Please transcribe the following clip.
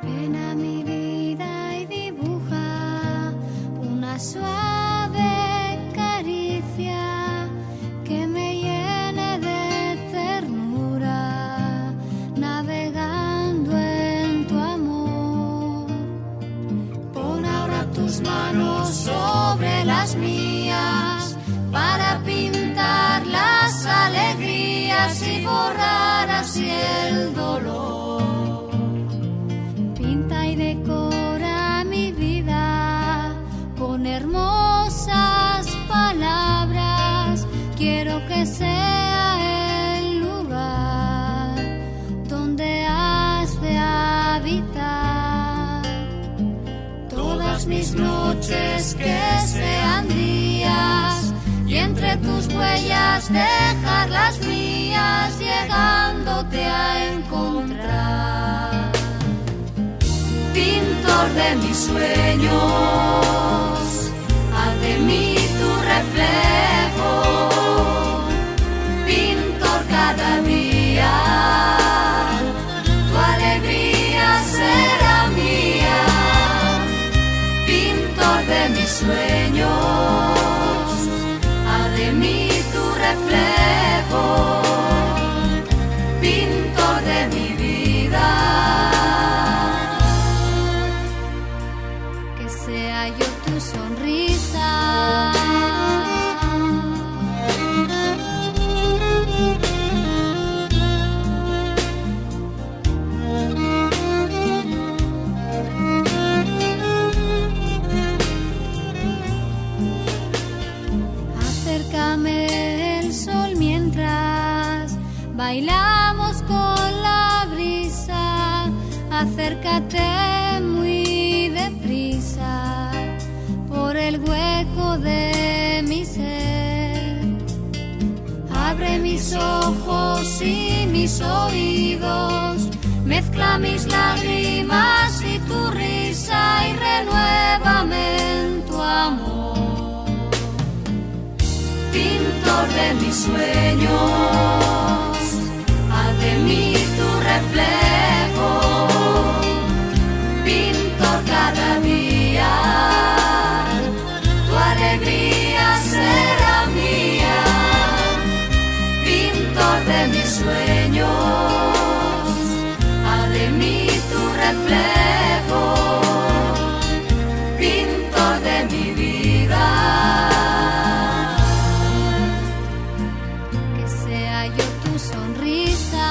Ven a mi vida y dibuja una suave caricia que me llene de ternura, navegando en tu amor. Pon ahora tus manos sobre las mías para pintar las alegrías y borrar así el dolor. Pinta y decora mi vida con hermosas palabras. Quiero que sea el lugar donde has de habitar. Todas mis noches que sean días y entre tus huellas dejar las mías, llegándote a encontrar. Pintor de mis sueños, haz de mí tu reflejo. Pintor cada día, tu alegría será mía. Pintor de mis sueños, haz de mí tu reflejo. Pintor de mi vida, que sea yo tu sonrisa. Acércame el sol mientras bailamos con la brisa. Acércate muy deprisa por el hueco de mi ser. Abre mis ojos y mis oídos, mezcla mis lágrimas y tu risa y renuévame en tu amor. Pintor de mis sueños, haz de mí tu reflejo. Pintor cada día, tu alegría será mía. Pintor de mis sueños, haz de mí tu reflejo. Pintor de mi vida, que sea yo tu sonrisa.